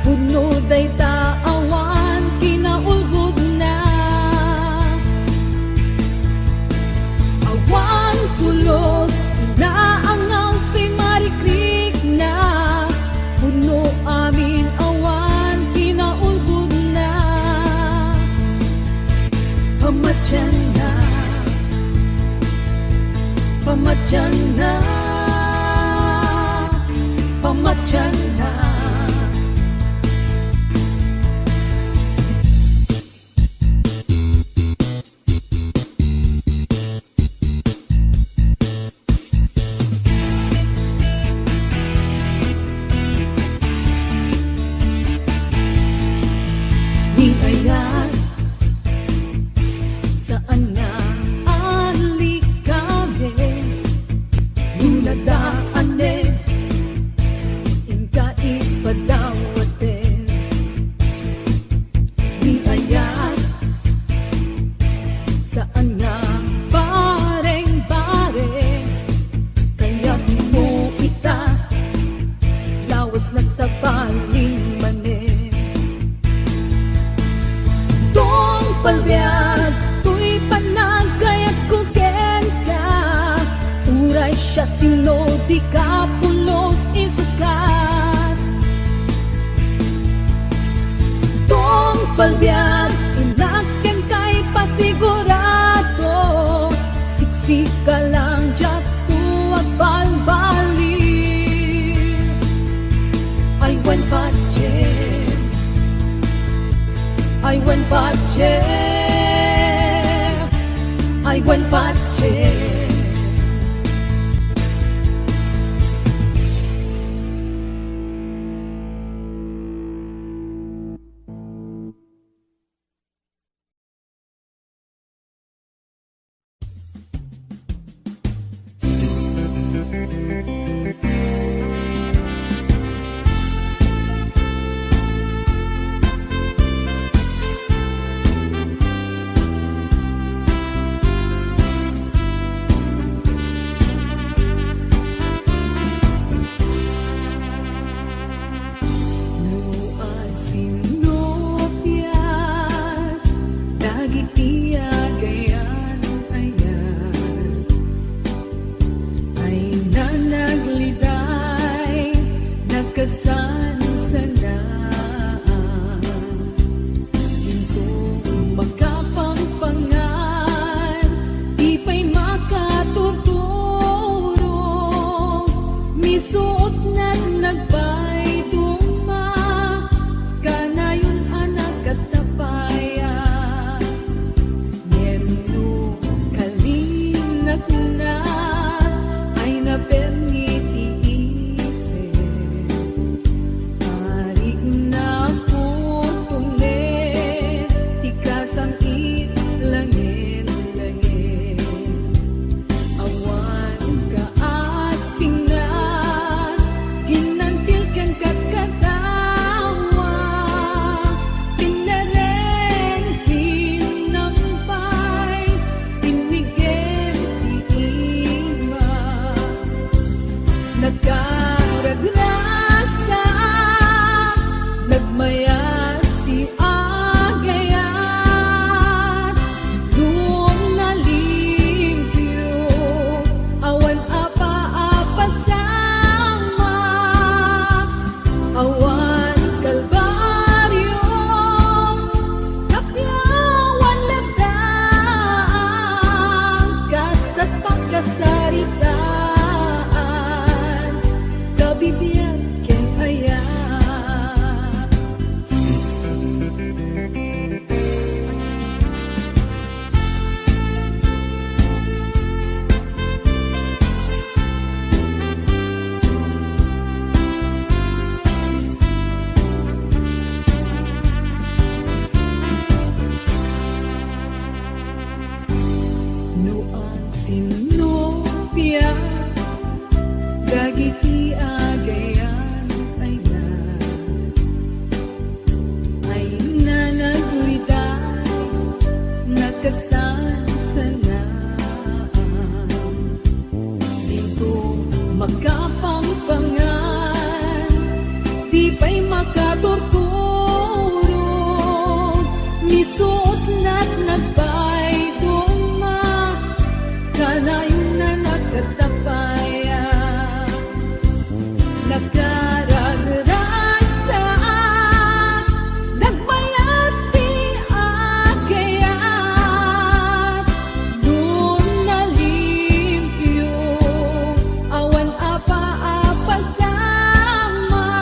puno day taawan, kinaulgod na. Awan pulos, inaangaw kay marikrik na, puno amin awan, kinaulgod na. Pamatyan na, pamatyan na, pamatyan na. Di ayan, saan nga ali kami, nunadaan inka ipadawatin. Di ayan, saan nga bareng-bareng, kaya mo ita, lawas na sa baling manin. Tong palbiag, to'y panagay at kuken ka, uray siya sinodi ka, pulos isukat. Tong palbiag, inaken kay pasigurado, siksik ka lang dyak tuwag balbali. Ay wan patchen, I went patchen, I went patchen. nagkaragrasa, nagmayat ti agayat, doon nalimpyo, awan apa-apa sama, awan kalbaryo, kapyawan ladang, kasta't pagkasaritaan, kabibiyag ken ayan. No ang sinopia, dagiti agayan ay na naguriday, nakasansanaan. Dito makapampangan, di pa'y makatorturo, misuot na't nagbay duma, kanayon na nagkatapaya, nagkaragrasa, nagbayat ti agayat, doon nalimpyo, awan apa-apa sama,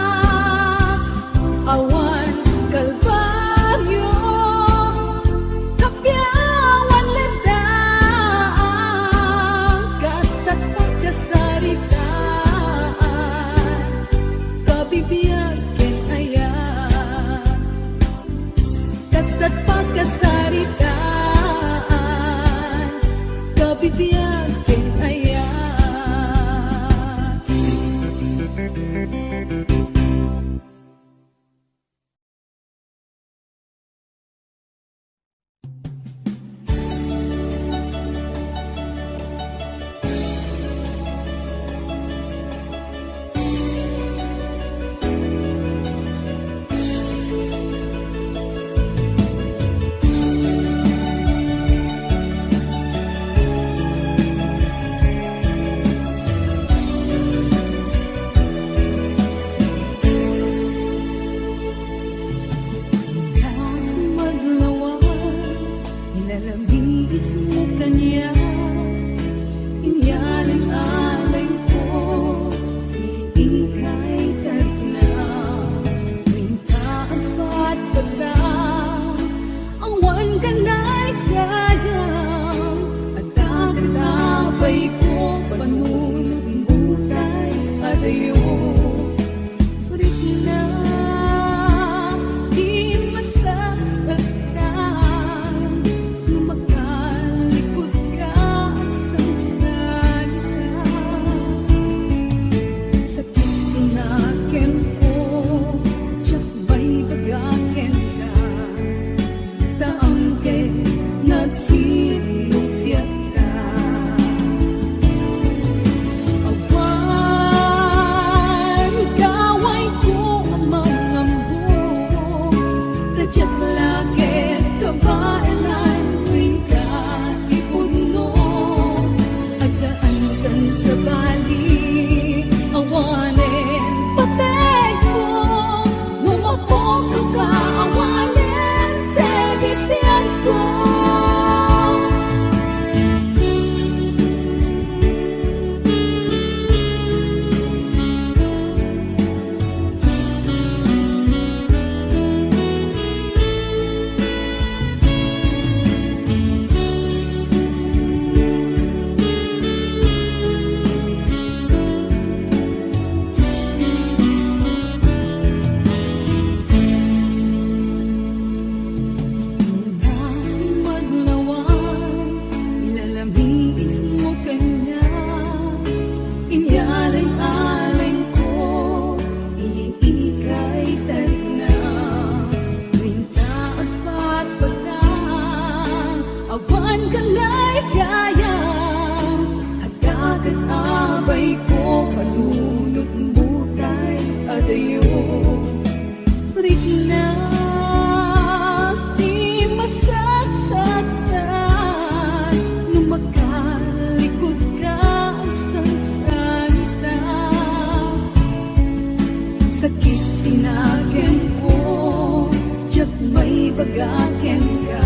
pagaken ka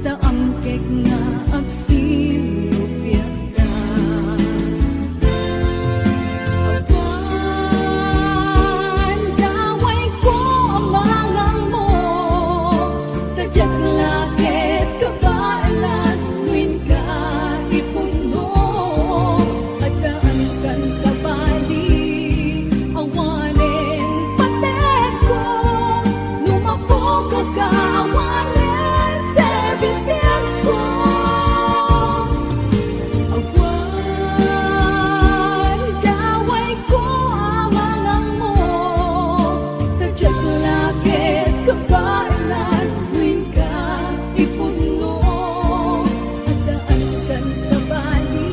taamkek nga agsimupyat ka awan daway ko amangang mo tadyak lakit kabaalan nuin ka ipuno at daan kan sa bali awanen patek ko lumapog ka awanen sa bibig ko awan daway ko amangang mo tadyak lakit kabaalan nuin ka ipuno at daan kan sa bali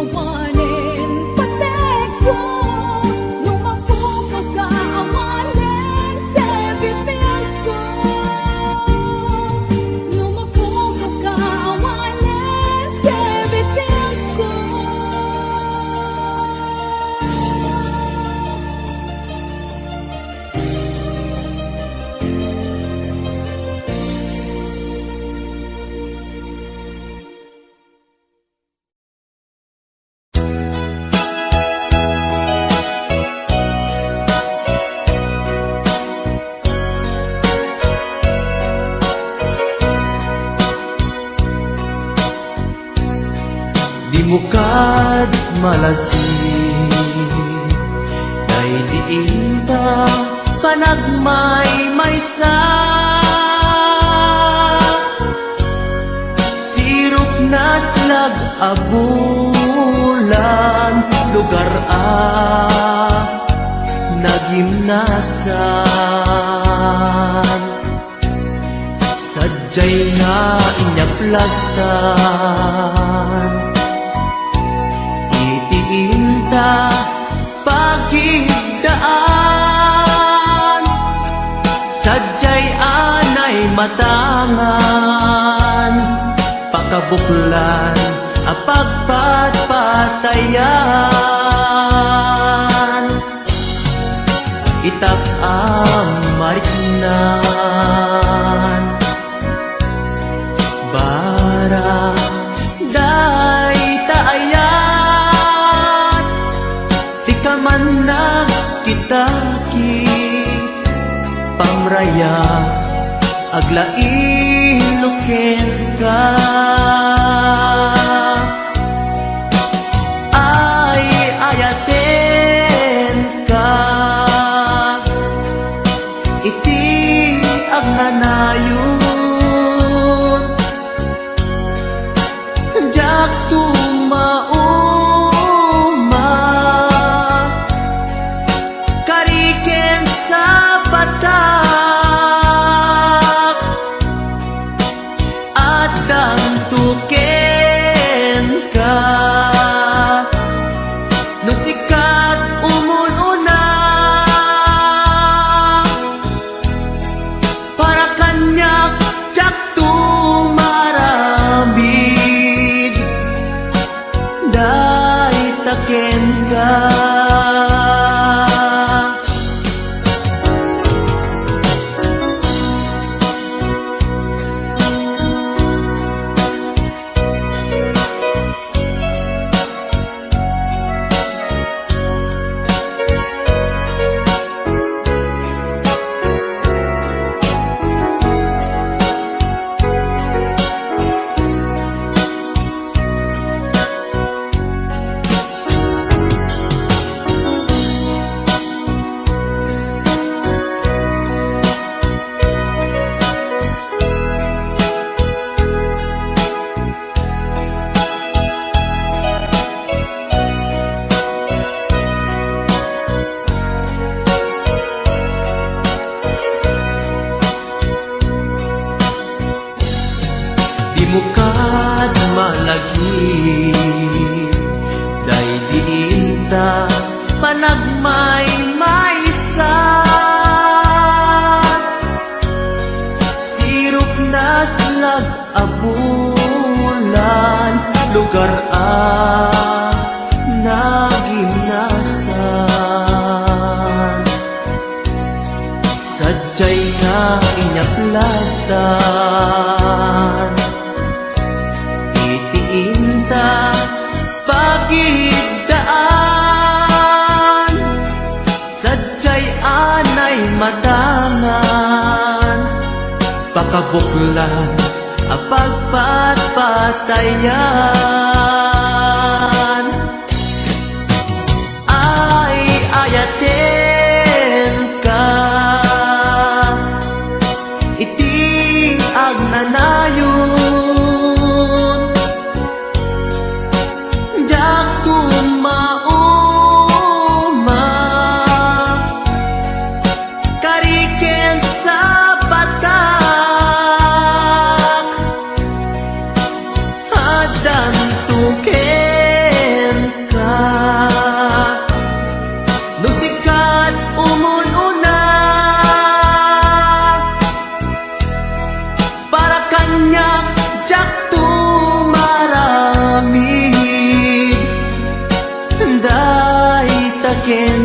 awanen patek ko lumapog ka awanen sa bibig ko lumapog ka awanen sa bibig ko Di mo kad malagi Kay diin ta panagmay maysa Sirok na slag abulan Lugar nagimnasan Sadyay nga inyaplagtan Itiinta pagigdaan Sadyay anay matangan Pakabuklan apagpatpatayan Itak amariknan Bara day taayat Di ka man nagkitaki Pamraya aglain luken ka Ay ayaten ka Iti agnanayon Jak tumauma Kariken sa patak At tuken ka Nusikat umununa Para kanyak jak tumarabid Day taken ka Mukad malagi Day diinta panagmay maysa Sirok na slag abulan Lugar nagimnasan Sadyay nga nga inyaplasan. Itiinta pagidaan, sadyay anay matangan, pakabuklan ang pagpatpatayan. Ay ayaten ka, iti agnanayon, jak tumauma, kariken sa batak, adan tuken ka. Nusikat umununa, para kanyak jak tumaramid, day taken